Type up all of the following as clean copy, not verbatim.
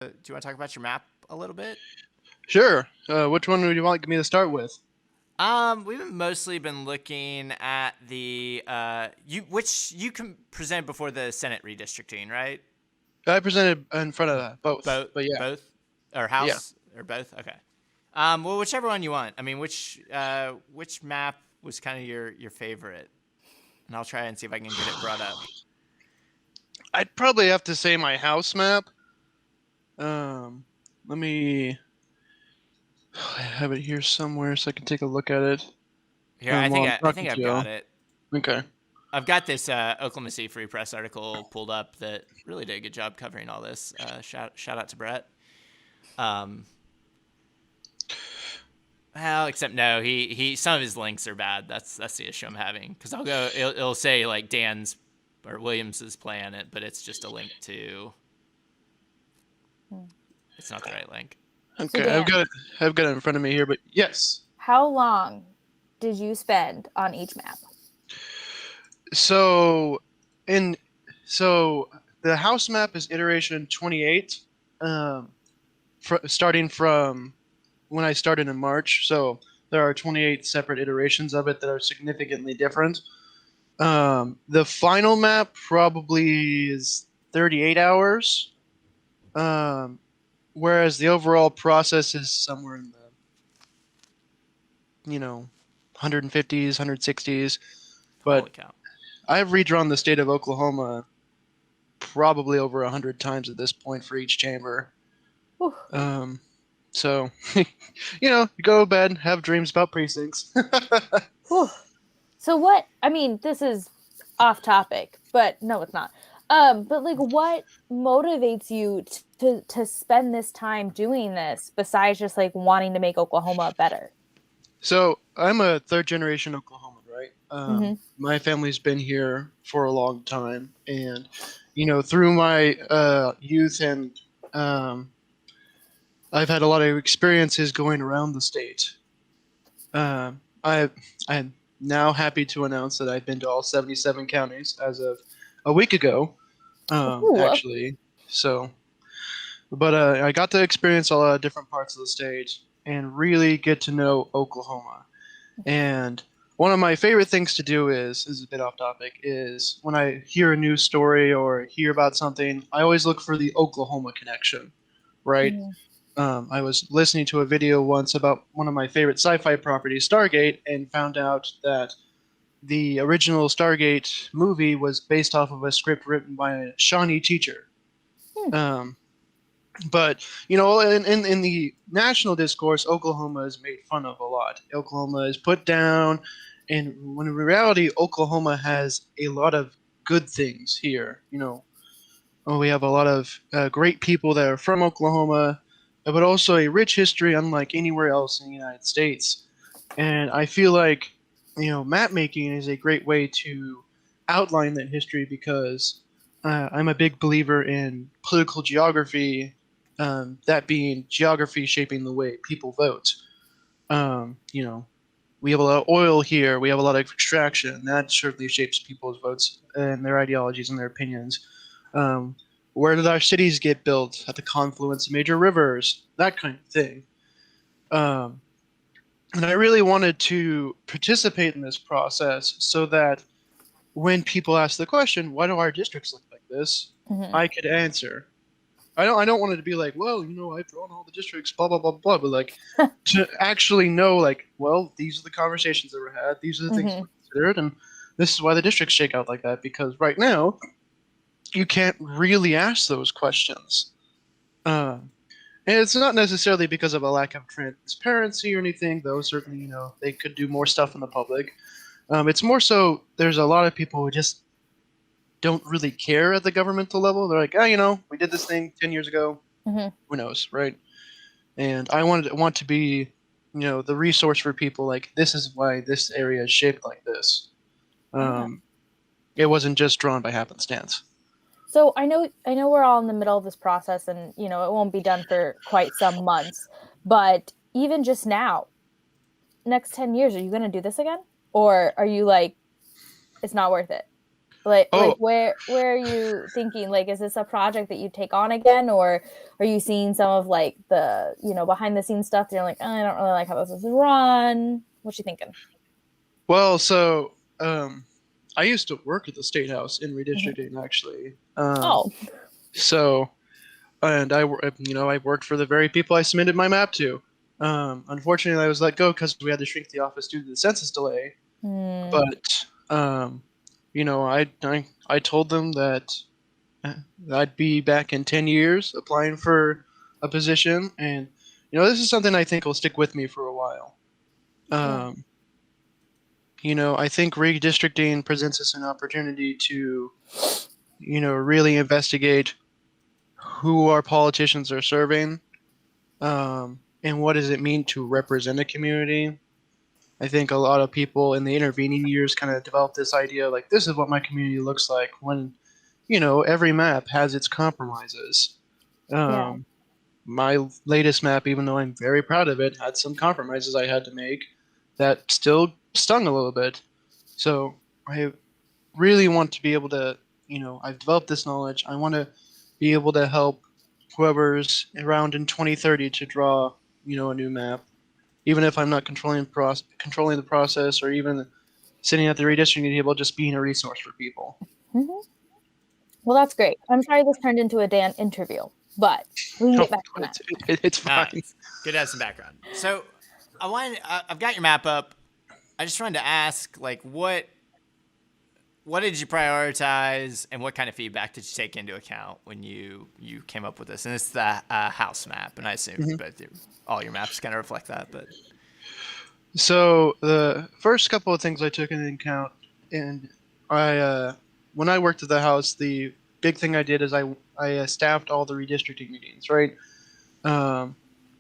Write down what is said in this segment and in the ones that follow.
Do you want to talk about your map a little bit? Sure. Which one would you like me to start with? We've mostly been looking at the which you can present before the Senate redistricting, right? I presented in front of both, Both, but yeah, both, or yeah. House, or both. Okay. Well, whichever one you want. I mean, which map was kind of your favorite? And I'll try and see if I can get it brought up. I'd probably have to say my house map. Um, Let me. I have it here somewhere so I can take a look at it Here, I while think I'm I talking think to I've got you. it. Okay. I've got this Oklahoma City Free Press article pulled up that really did a good job covering all this. Shout out to Brett. Um, well, except no, he some of his links are bad. That's the issue I'm having because it'll say like Dan's or Williams's planet, but it's just a link to. It's not the right link. So Okay, I've Dan, got it. I've got it in front of me here, but yes. how long did you spend on each map? So, in so the house map is iteration 28, um, starting from when I started in March. So there are 28 separate iterations of it that are significantly different. The final map probably is 38 hours, um, whereas the overall process is somewhere in the 150s, 160s. But Holy cow! I've redrawn the state of Oklahoma probably over 100 times at this point for each chamber. Whew. So, you go to bed, have dreams about precincts. Whew. So what? I mean, this is off topic, but no, it's not. But like, what motivates you to spend this time doing this besides just like wanting to make Oklahoma better? So I'm a third generation Oklahoman, right? Mm-hmm. My family's been here for a long time, and through my youth and um, I've had a lot of experiences going around the state. I'm now happy to announce that I've been to all 77 counties as of a week ago, Ooh. actually. So, but I got to experience a lot of different parts of the state and really get to know Oklahoma. And one of my favorite things to do is a bit off topic, is when I hear a news story or hear about something, I always look for the Oklahoma connection, right? Mm-hmm. I was listening to a video once about one of my favorite sci-fi properties, Stargate, and found out that the original Stargate movie was based off of a script written by a Shawnee teacher. Hmm. Um, but in the national discourse, Oklahoma is made fun of a lot. Oklahoma is put down, and when in reality, Oklahoma has a lot of good things here. We have a lot of great people that are from Oklahoma, but also a rich history unlike anywhere else in the United States. And I feel like, map making is a great way to outline that history because I'm a big believer in political geography, that being geography shaping the way people vote. Um, you know, we have a lot of oil here, we have a lot of extraction. That certainly shapes people's votes and their ideologies and their opinions. Um, where did our cities get built? At the confluence of major rivers, that kind of thing. Um, and I really wanted to participate in this process so that when people ask the question, why do our districts look like this? Mm-hmm. I could answer. I don't want it to be like, well, I've drawn all the districts, blah blah blah blah, but like to actually know, like, well, these are the conversations that were had, these are the things that Mm-hmm. were considered, and this is why the districts shake out like that. Because right now, you can't really ask those questions. Um, and it's not necessarily because of a lack of transparency or anything, though certainly, they could do more stuff in the public. It's more so there's a lot of people who just don't really care at the governmental level. They're like, we did this thing 10 years ago. Mm-hmm. Who knows, right? And I want to be, the resource for people. Like, this is why this area is shaped like this. Yeah. Um, it wasn't just drawn by happenstance. So I know we're all in the middle of this process and it won't be done for quite some months, but even just now, next 10 years, are you going to do this again? Or are you like it's not worth it? Like Oh, where are you thinking? Like, is this a project that you take on again, or are you seeing some of like the behind the scenes stuff that you're like, oh, I don't really like how this is run? What you thinking? well, so I used to work at the State House in Mhm. redistricting, actually. Oh, So, and I worked for the very people I submitted my map to. Unfortunately, I was let go because we had to shrink the office due to the census delay. hmm. But, I told them that uh, I'd be back in 10 years applying for a position, and this is something I think will stick with me for a while. Yeah. Um, I think redistricting presents us an opportunity to, really investigate who our politicians are serving, and what does it mean to represent a community. I think a lot of people in the intervening years kind of developed this idea like this is what my community looks like when, every map has its compromises. Yeah. Um, my latest map, even though I'm very proud of it, had some compromises I had to make that still stung a little bit. So I really want to be able to, I've developed this knowledge. I want to be able to help whoever's around in 2030 to draw, a new map, even if I'm not controlling the process or even sitting at the redistricting table, just being a resource for people. Hmm. Well, that's great. I'm sorry this turned into a Dan interview, but we can Oh, get back to that. it's No, fine. it's good to have some background. So I've got your map up. I just wanted to ask, like, what did you prioritize, and what kind of feedback did you take into account when you came up with this? And it's the house map, and I assume Mhm. all your maps kind of reflect that. But So the first couple of things I took into account, and when I worked at the house, the big thing I did is I staffed all the redistricting meetings, right? Um,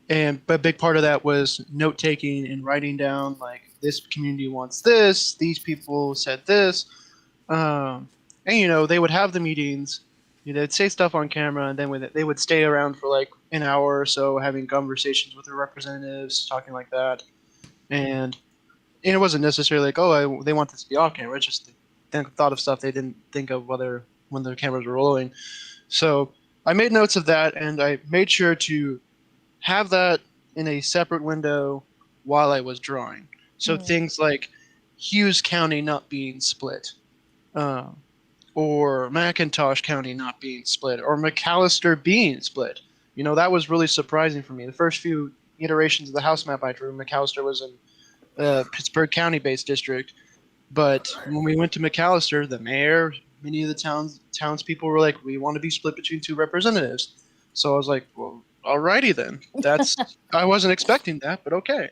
but a big part of that was note taking and writing down like this community wants this, these people said this, and they would have the meetings. They'd say stuff on camera, and then they would stay around for like an hour or so, having conversations with their representatives, talking like that, and it wasn't necessarily like, oh, they want this to be off camera. It's just they thought of stuff they didn't think of whether when the cameras were rolling. So I made notes of that, and I made sure to have that in a separate window while I was drawing. So Hmm. things like Hughes County not being split, uh, or McIntosh County not being split, or McAllister being split. That was really surprising for me. The first few iterations of the house map I drew, McAllister was in Pittsburgh County-based district. But when we went to McAllister, the mayor, many of the townspeople were like, "We want to be split between two representatives." So I was like, "Well, alrighty then." I wasn't expecting that, but okay.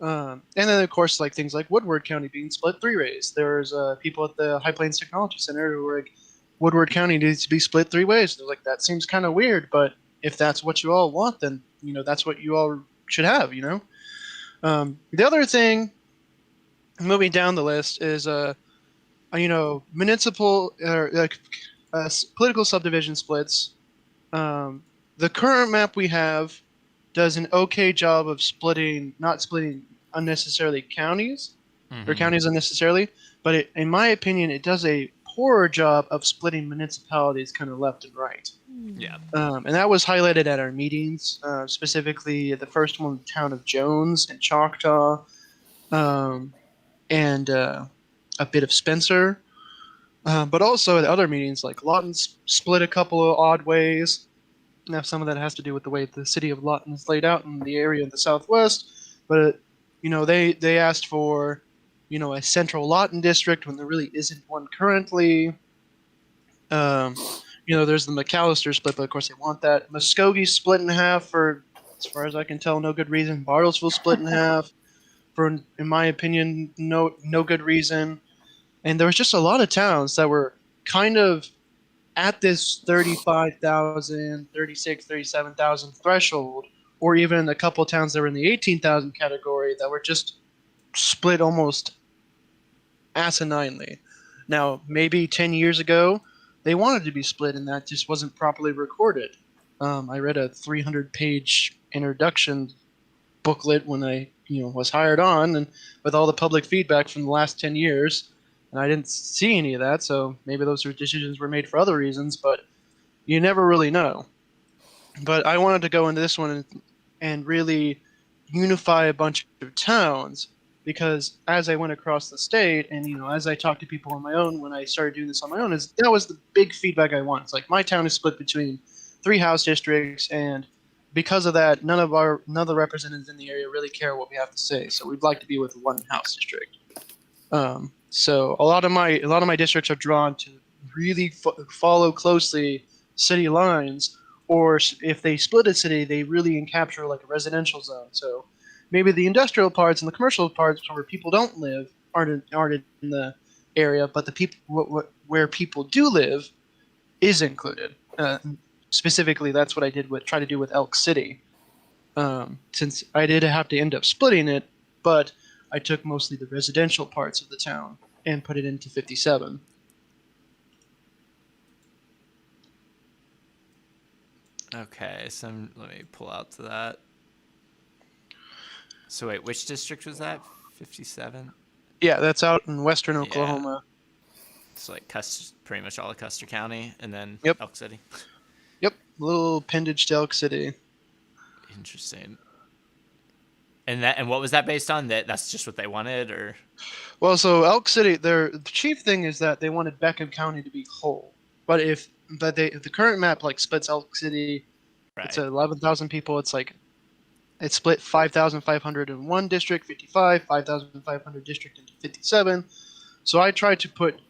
And then of course, like things like Woodward County being split three ways. There's people at the High Plains Technology Center who were like, "Woodward County needs to be split three ways." They're like, "That seems kind of weird, but if that's what you all want, then that's what you all should have." The other thing, moving down the list, is municipal or political subdivision splits. Um, the current map we have does an okay job of not splitting unnecessarily counties or mm-hmm. counties unnecessarily, but in my opinion, it does a poorer job of splitting municipalities kind of left and right. Yeah, And that was highlighted at our meetings, specifically the first one, the town of Jones and Choctaw, um, and a bit of Spencer. But also at other meetings, like Lawton's split a couple of odd ways. Now, some of that has to do with the way the city of Lawton is laid out in the area of the Southwest. But they asked for a central Lawton district when there really isn't one currently. Um, there's the McAllister split, but of course they want that. Muskogee split in half for, as far as I can tell, no good reason. Bartlesville split in half for, in my opinion, no good reason. And there was just a lot of towns that were kind of at this 35,000, 36, 37,000 threshold, or even a couple towns that were in the 18,000 category that were just split almost asininely. Now, maybe 10 years ago, they wanted to be split, and that just wasn't properly recorded. I read a 300-page introduction booklet when I was hired on, and with all the public feedback from the last 10 years, and I didn't see any of that. So maybe those decisions were made for other reasons, but you never really know. But I wanted to go into this one and really unify a bunch of towns because as I went across the state and as I talked to people on my own when I started doing this on my own, is that was the big feedback I want. It's like my town is split between 3 house districts, and because of that, none of the representatives in the area really care what we have to say. So we'd like to be with one house district. So a lot of my districts are drawn to really follow closely city lines, or if they split a city, they really capture like a residential zone. So maybe the industrial parts and the commercial parts where people don't live aren't in the area, but the people where people do live is included. Specifically, that's what I try to do with Elk City. Since I did have to end up splitting it, but I took mostly the residential parts of the town and put it into 57. Okay, so let me pull out to that. So wait, which district was that? 57? Yeah, that's out in western Oklahoma. So like pretty much all of Custer County, and then Yep. Elk City. Yep, little appendage to Elk City. Interesting. And what was that based on? That's just what they wanted, or? Well, so Elk City, the chief thing is that they wanted Beckham County to be whole. But if the current map like splits Elk City, Right. it's 11,000 people. It's like it's split 5,500 in one district, 55, 5,500 district into 57. So I tried to put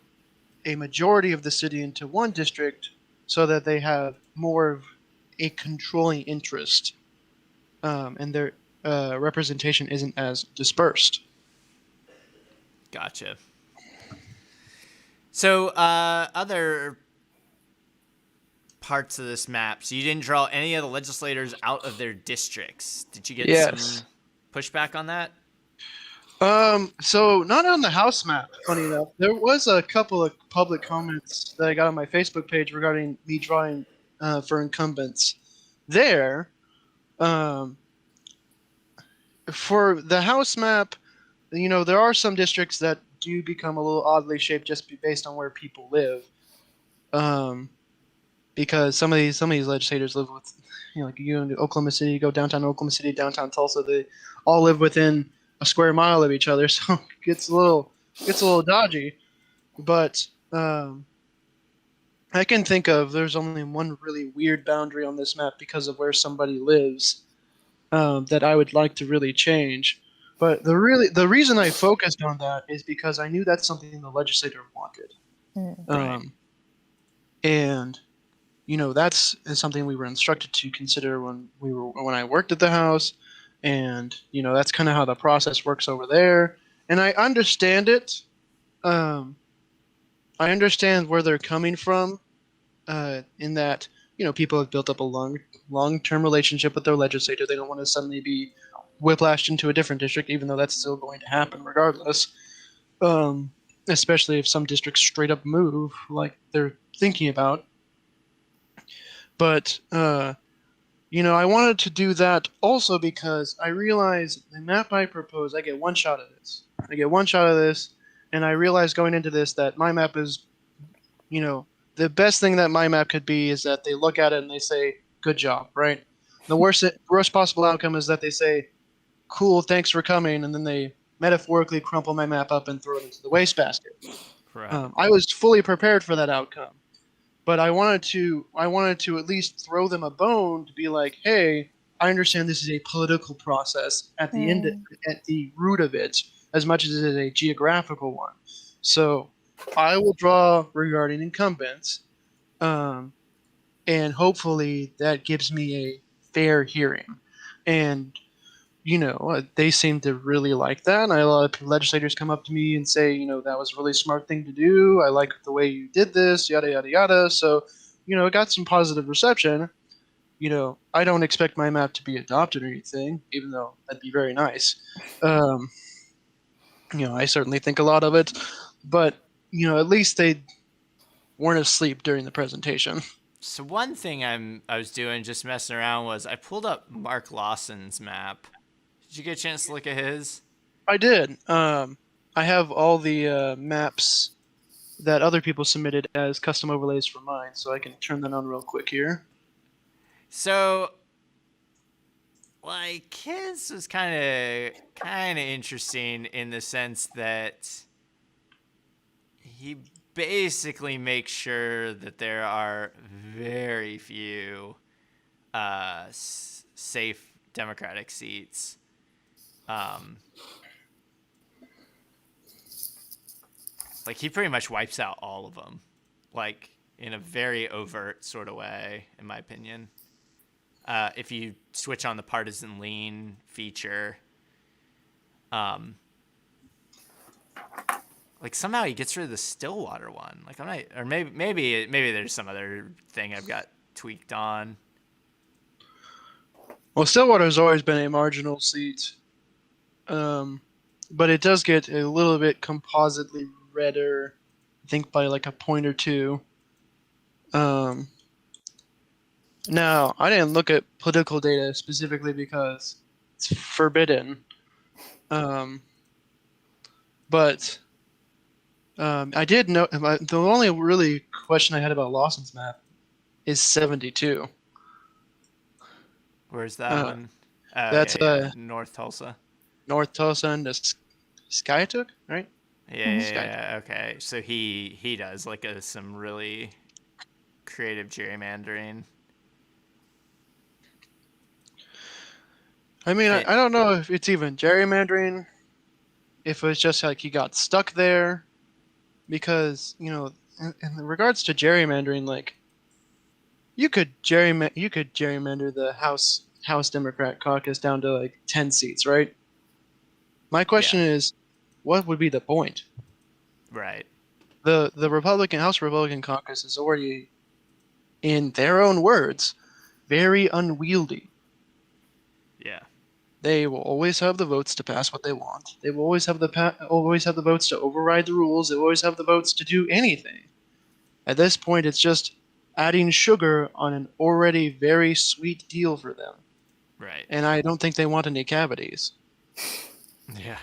a majority of the city into one district so that they have more of a controlling interest, and their representation isn't as dispersed. Gotcha. So other parts of this map. So you didn't draw any of the legislators out of their districts. Did you get some pushback on that? So not on the house map, funny enough. There was a couple of public comments that I got on my Facebook page regarding me drawing for incumbents there. For the house map, there are some districts that do become a little oddly shaped just based on where people live. Because some of these legislators live with, like you go into Oklahoma City, you go downtown Oklahoma City, downtown Tulsa, they all live within a square mile of each other, so it gets a little dodgy. But I can think of there's only one really weird boundary on this map because of where somebody lives, that I would like to really change. But the reason I focused on that is because I knew that's something the legislator wanted. Right. And that's something we were instructed to consider when I worked at the house, and that's kind of how the process works over there. And I understand it. I understand where they're coming from, in that people have built up a long-term relationship with their legislator. They don't want to suddenly be whiplashed into a different district, even though that's still going to happen regardless. Especially if some districts straight up move, like they're thinking about. But I wanted to do that also because I realized the map I propose, I get one shot of this. And I realized going into this that my map is, the best thing that my map could be is that they look at it and they say, "Good job," right? The worst possible outcome is that they say, "Cool, thanks for coming," and then they metaphorically crumple my map up and throw it into the wastebasket. Right. I was fully prepared for that outcome. But I wanted to at least throw them a bone to be like, hey, I understand this is a political process at the root of it, as much as it is a geographical one. So I will draw regarding incumbents, and hopefully that gives me a fair hearing. And they seem to really like that. And a lot of legislators come up to me and say, that was a really smart thing to do. I like the way you did this, yada, yada, yada. So, it got some positive reception. I don't expect my map to be adopted or anything, even though that'd be very nice. I certainly think a lot of it. But, at least they weren't asleep during the presentation. So one thing I was doing, just messing around, was I pulled up Mark Lawson's map. Did you get a chance to look at his? I did. I have all the maps that other people submitted as custom overlays for mine, so I can turn that on real quick here. So, like, his was kind of interesting in the sense that he basically makes sure that there are very few safe Democratic seats. Um, like he pretty much wipes out all of them, like in a very overt sort of way, in my opinion. If you switch on the partisan lean feature, um, like somehow he gets rid of the Stillwater one. Like I'm not, or maybe there's some other thing I've got tweaked on. Well, Stillwater's always been a marginal seat, um, but it does get a little bit compositely redder, I think by like a point or two. Um, Now, I didn't look at political data specifically because it's forbidden. Um, but I did know the only really question I had about Lawson's map is 72. Where's that Uh, one? Oh that's yeah, North Tulsa. North Tulsa and the Skiatook, right? Skiatook. Yeah. Okay, so he does like some really creative gerrymandering. I mean, It, I don't know if it's even gerrymandering, if it was just like he got stuck there, because in regards to gerrymandering, like you could gerrymander the House Democrat caucus down to like 10 seats, right? My yeah, question is, what would be the point? right. The House Republican caucus is already, in their own words, very unwieldy. Yeah, They will always have the votes to pass what they want. They will always have the votes to override the rules. They will always have the votes to do anything. At this point, it's just adding sugar on an already very sweet deal for them. right. And I don't think they want any cavities. Yeah.